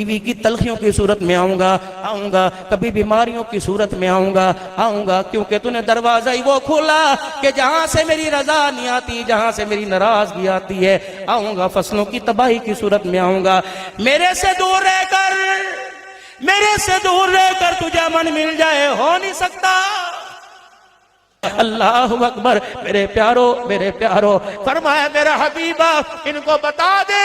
بیوی کی تلخیوں کی صورت میں آؤں گا کبھی بیماریوں کی صورت میں آؤں گا کیونکہ تو نے دروازہ ہی وہ کھولا کہ جہاں سے میری رضا نہیں آتی، جہاں سے میری ناراضگی آتی ہے آؤں گا، فصلوں کی تباہی کی صورت میں آؤں گا، میرے سے دور رہ کر تجھے امن مل جائے ہو نہیں سکتا۔ اللہ اکبر، میرے پیارو فرمایا میرا حبیبہ ان کو بتا دے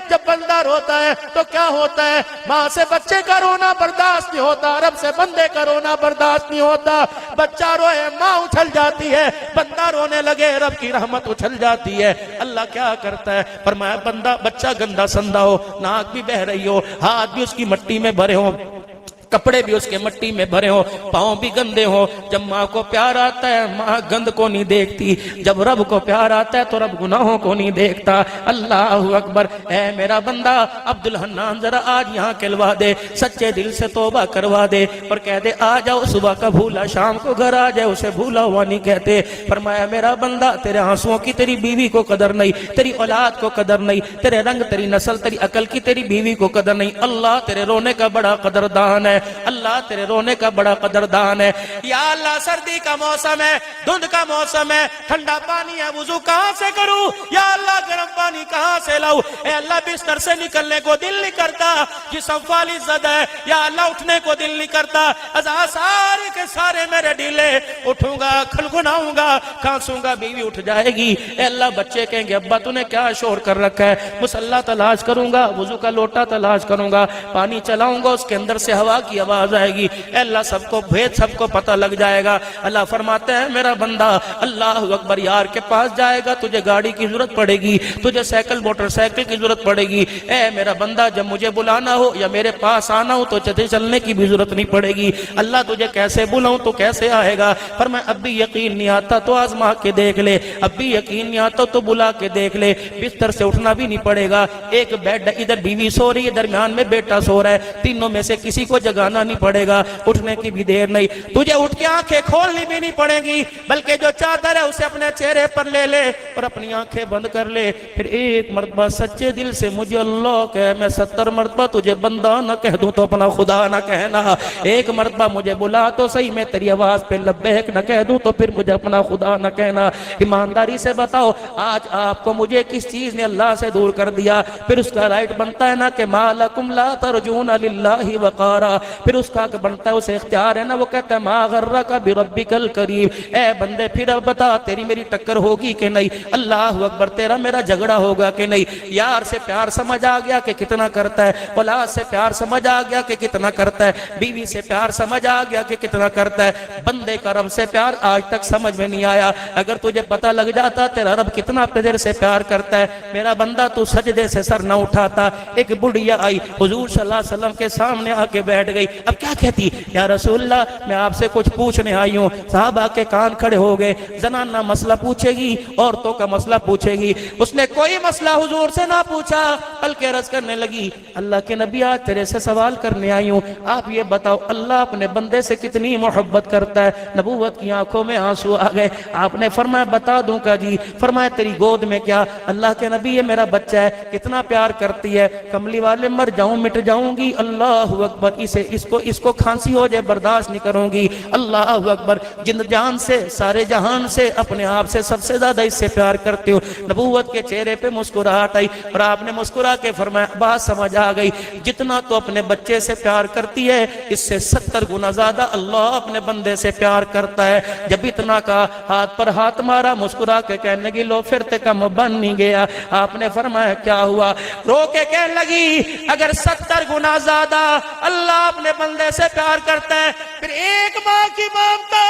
جب بندہ روتا ہے تو کیا ہوتا ہے، ماں سے بچے کا رونا برداشت نہیں ہوتا، رب سے بندے کا رونا برداشت نہیں ہوتا، بچہ روئے ماں اچھل جاتی ہے، بندہ رونے لگے رب کی رحمت اچھل جاتی ہے۔ اللہ کیا کرتا ہے، فرمایا بچہ گندا سندا ہو، ناک بھی بہ رہی ہو، ہاتھ بھی اس کی مٹی میں بھرے ہوں، کپڑے بھی اس کے مٹی میں بھرے ہوں، پاؤں بھی گندے ہوں، جب ماں کو پیار آتا ہے ماں گند کو نہیں دیکھتی، جب رب کو پیار آتا ہے تو رب گناہوں کو نہیں دیکھتا۔ اللہ اکبر، اے میرا بندہ عبد الحنان ذرا آج یہاں کھلوا دے، سچے دل سے توبہ کروا دے اور کہہ دے آ جاؤ صبح کا بھولا شام کو گھر آ جائے، اسے بھولا ہوا نہیں کہتے۔ فرمایا میرا بندہ تیرے آنسوؤں کی تیری بیوی کو قدر نہیں، تیری اولاد کو قدر نہیں، تیرے رنگ تیری نسل تیری عقل کی تیری بیوی کو قدر نہیں، اللہ تیرے رونے کا بڑا قدردان ہے، اللہ تیرے رونے کا بڑا قدردان ہے۔ یا اللہ سردی کا موسم ہے، دھند کا موسم ہے، ٹھنڈا پانی ہے، وضو کہاں سے کروں، یا اللہ گرم پانی کہاں سے لاؤں، اے اللہ بستر سے نکلنے کو دل نہیں کرتا، جسم فالج زدہ ہے، یا اللہ اٹھنے کو دل نہیں کرتا، ازاں سارے کے سارے میرے ڈھیلے، اٹھوں گا کھلگناؤں گا کھانسوں گا، بیوی اٹھ جائے گی، اے اللہ بچے کہیں گے ابا تو نے کیا شور کر رکھا ہے، مصلی تلاش کروں گا، وضو کا لوٹا تلاش کروں گا، پانی چلاؤں گا اس کے اندر سے ہوا کی آواز آئے گی، اے اللہ سب کو بھید سب کو پتہ لگ جائے گا۔ اللہ فرماتے ہیں میرا بندہ اللہ اکبر یار کے پاس جائے گا، تجھے گاڑی کی ضرورت پڑے گی، تجھے سائیکل موٹر سائیکل کی ضرورت پڑے گی، اے میرا بندہ جب مجھے بلانا ہو یا میرے پاس آنا ہو تو تجھے چلنے کی بھی ضرورت نہیں پڑے گی، اللہ تجھے کیسے بلاؤں تو کیسے آئے گا۔ فرمایا اب بھی یقین نہیں آتا تو آزما کے دیکھ لے، اب بھی یقین نہیں آتا تو بلا کے دیکھ لے، بستر سے اٹھنا بھی نہیں پڑے گا، ایک بیڈ ادھر بیوی سو رہی ہے درمیان میں بیٹا سو رہا ہے، تینوں میں سے کسی کو جگانا نہیں پڑے گا، اٹھنے کی بھی دیر نہیں، تجھے اٹھ کے آنکھیں کھولنی بھی نہیں پڑے گی، بلکہ جو چادر ہے اسے اپنے چہرے پر لے لے اور اپنی آنکھیں بند کر لے، پھر ایک مرتبہ سچے دل سے مجھے اللہ کہے، میں 70 مرتبہ تجھے بندہ نہ کہہ دوں تو اپنا خدا نہ کہنا، ایک مرتبہ مجھے بلا تو صحیح میں تیری آواز پہ لبیک نہ کہہ دوں تو پھر مجھے اپنا خدا نہ کہنا۔ ایمانداری سے بتاؤ آج آپ کو مجھے کس چیز نے اللہ سے دور کر دیا، پھر اس کا رائٹ بنتا ہے نا کہ ما لکم لا ترجون للہ وقارا، پھر اس کا بنتا ہے اسے اختیار ہے نا، وہ کہتا ہے ما غرک بربک الکریم، اے بندے پھر اب بتا تیری میری ٹکر ہوگی کہ نہیں، اللہ اکبر تیرا میرا جھگڑا ہوگا کہ نہیں، یار سے پیار سمجھ آ گیا کہ کتنا کرتا ہے، اولاد سے پیار سمجھ آ گیا کہ کتنا کرتا ہے، بیوی سے پیار سمجھ آ گیا کہ کتنا کرتا ہے، بندے کا رب سے پیار آج تک سمجھ میں نہیں آیا، اگر تجھے پتہ لگ جاتا تیرا رب کتنا تیرے سے پیار کرتا ہے میرا بندہ تو سجدے سے سر نہ اٹھاتا۔ ایک بڑھیا آئی حضور صلی اللہ علیہ وسلم کے سامنے آ کے بیٹھ گئی، اب کیا کہتی، یا رسول اللہ میں آپ سے کچھ پوچھنے آئی ہوں، صحابہ کے کان کھڑے ہو گئے، زنانہ مسئلہ پوچھے گی عورتوں کا مسئلہ پوچھے گی، اس نے کوئی مسئلہ حضور سے نہ پوچھا بلکہ عرض کرنے لگی اللہ کے نبی آج تیرے سے سوال کرنے آئی ہوں، آپ یہ بتاؤ اللہ اپنے بندے سے کتنی محبت کرتا ہے، نبوت کی آنکھوں میں آنسو آ گئے، آپ نے فرمایا بتا دوں کا جی، فرمایا تیری گود میں کیا، اللہ کے نبی یہ میرا بچہ ہے کتنا پیار کرتی ہے، کملی والے مر جاؤں مٹ جاؤں گی، اللہ اکبر اس کو کھانسی ہو جائے برداشت نہیں کروں گی، اللہ اکبر جن جان سے سارے جہان سے اپنے آپ سے سب سے زیادہ اس سے پیار کرتے ہو۔ نبوت کے چہرے پہ مسکراہٹ آئی اور آپ نے مسکرا کے فرمایا بات سمجھ آ گئی، جتنا تو اپنے بچے سے پیار کرتی ہے اس سے 70 گنا زیادہ اللہ اپنے بندے سے پیار کرتا ہے۔ جب اتنا کہا ہاتھ پر ہاتھ مارا، مسکرا کے کہنے لگی لو پھر تے کم بن نہیں گیا، آپ نے فرمایا کیا ہوا، رو کے کہنے لگی اگر 70 گنا زیادہ اللہ اپنے بندے سے پیار کرتا ہے پھر ایک ماں کی ممتا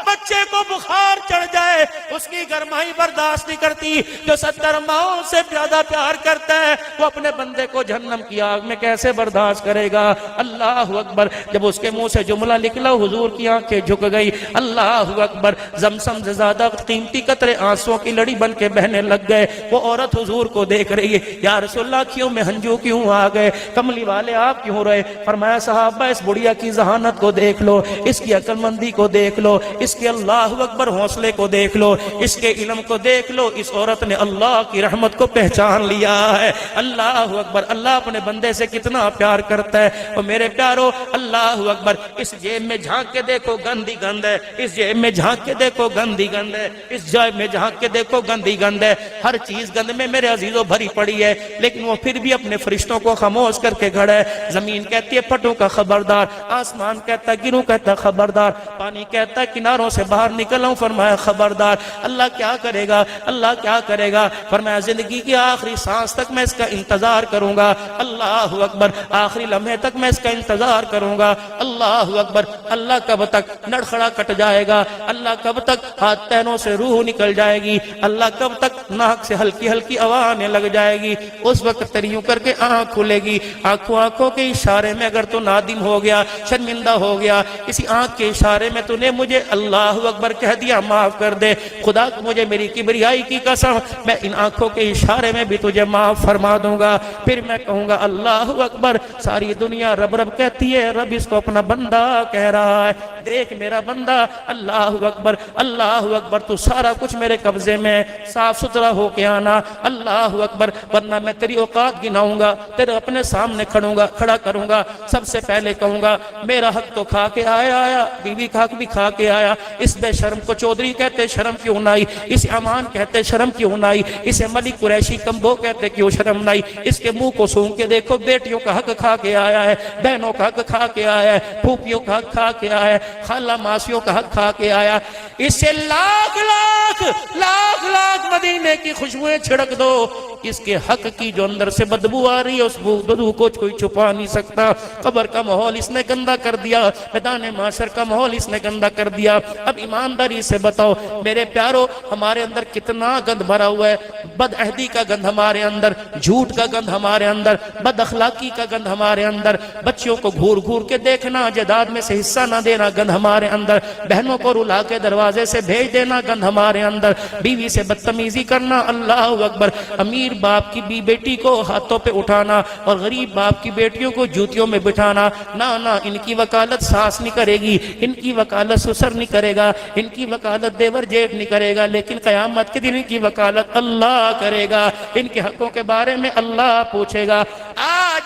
بچے کو بخار چڑھ جائے اس کی گرمائی برداشت نہیں کرتی، جو 70 ماؤں سے زیادہ پیار کرتا ہے وہ اپنے بندے کو جہنم کی آگ میں کیسے برداشت کرے گا، اللہ اکبر۔ جب اس کے منہ سے جملہ نکلا حضور کی آنکھیں جھک گئی، اللہ اکبر، زمزم سے زیادہ قیمتی قطرے آنسوں کی لڑی بن کے بہنے لگ گئے، وہ عورت حضور کو دیکھ رہی ہے، یا رسول اللہ کیوں میں ہنجو کیوں آ گئے، کملی والے آپ کیوں رہے، فرمایا صحابہ اس بڑھیا کی ذہانت کو دیکھ لو، اس کی عقل مندی کو دیکھ لو، اس کے اللہ اکبر حوصلے کو دیکھ لو، اس کے علم کو دیکھ لو، اس عورت نے اللہ کی رحمت کو پہچان لیا ہے۔ اللہ اکبر، اللہ اپنے بندے سے کتنا پیار کرتا ہے۔ اور میرے پیارو اللہ اکبر، اس جیب میں جھانک کے دیکھو گندی گند ہے، اس جیب میں جھانک کے دیکھو گندی گند ہے، اس جیب میں جھانک کے دیکھو گندی گند ہے، ہر چیز گند میں میرے عزیزوں بھری پڑی ہے، لیکن وہ پھر بھی اپنے فرشتوں کو خاموش کر کے کھڑا ہے۔ زمین کہتی ہے پھٹوں کا خبردار، آسمان کہتا ہے گروں کہتا ہے خبردار، پانی کہتا ہے کناروں سے باہر نکل آؤں، فرمایا خبردار۔ اللہ کیا کرے گا؟ اللہ کیا کرے گا؟ فرمایا زندگی کی آخری سانس تک میں اس کا انتظار کروں گا، اللہ اکبر، آخری لمحے تک میں اس کا انتظار کروں گا، اللہ اکبر۔ اللہ کب تک نڑخڑا کٹ جائے گا؟ اللہ کب تک ہاتھ پیروں سے روح نکل جائے گی؟ اللہ کب تک ناک سے ہلکی ہلکی آواز آنے لگ جائے گی؟ اس وقت تیری یوں کر کے آنکھ کھلے گی، آنکھوں کے اشارے میں اگر تو نادم ہو گیا، شرمندہ ہو گیا، کسی آنکھ کے اشارے میں تو نے مجھے اللہ اکبر کہہ دیا، معاف کر دے خدا، مجھے میری کبریائی کی قسم، میں ان آنکھوں کے اشارے میں بھی تجھے معاف فرما دوں گا۔ پھر میں کہوں گا اللہ اکبر، ساری دنیا رب رب کہتی ہے، رب اس کو اپنا بندہ کہہ رہا ہے، دیکھ میرا بندہ، اللہ اکبر، اللہ اکبر، تو سارا کچھ میرے قبضے میں، صاف ستھرا ہو کے آنا، اللہ اکبر، ورنہ میں تیری اوقات گناؤں گا، تیرے اپنے سامنے کھڑا کروں گا، سب سے پہلے کہوں گا میرا حق تو کھا کے آیا، بیوی کا حق بھی کھا کے آیا، اس بے شرم کو چودھری کہتے شرم کیوں نہ آئی، اسے امان کہتے شرم کیوں نہ آئی، اسے ملک قریشی کمبو کہتے کیوں شرم نہ آئی، اس کے منہ کو سونگ کے دیکھو، بیٹیوں کا حق کھا کے آیا ہے، بہنوں کا حق کھا کے آیا ہے، پھوپھیوں کا حق کھا کے آیا ہے، خالہ ماسیوں کا حق کھا کے آیا، اسے لاکھ لاکھ لاکھ لاکھ مدینے کی خوشبوئیں چھڑک دو، اس کے حق کی جو اندر سے بدبو آ رہی ہے، اس بدبو کو کوئی چھپا نہیں سکتا۔ قبر کا ماحول اس نے گندا کر دیا، میدان معاشر کا ماحول اس نے گندا کر دیا۔ اب ایمانداری سے بتاؤ میرے پیارو، ہمارے اندر کتنا گند بھرا ہوا ہے، بد عہدی کا گند ہمارے اندر، جھوٹ کا گند ہمارے اندر، بد اخلاقی کا گند ہمارے اندر، بچیوں کو گھور گھور کے دیکھنا، جائیداد میں سے حصہ نہ دینا گند ہمارے اندر، بہنوں کو رلا کے دروازے سے بھیج دینا گند ہمارے اندر، بیوی سے بدتمیزی کرنا، اللہ اکبر، امیر باپ کی بیٹی کو ہاتھوں پہ اٹھانا اور غریب باپ کی بیٹیوں کو جوتیوں میں بٹھانا، نہ ان کی وکالت ساس نہیں کرے گی، ان کی وکالت سسر نہیں کرے گا، ان کی وکالت دیور جیٹھ نہیں کرے گا، لیکن قیامت کے دن ان کی وکالت اللہ کرے گا، ان کے حقوں کے بارے میں اللہ پوچھے گا۔ آ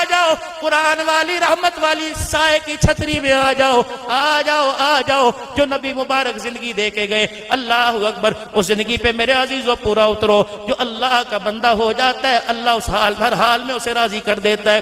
جاؤ قرآن والی رحمت والی سائے کی چھتری میں آ جاؤ، جو نبی مبارک زندگی دے کے گئے، اللہ اکبر، اس زندگی پہ میرے عزیزوں پورا اترو۔ جو اللہ کا بندہ ہو جاتا ہے، اللہ اس حال ہر حال میں اسے راضی کر دیتا ہے۔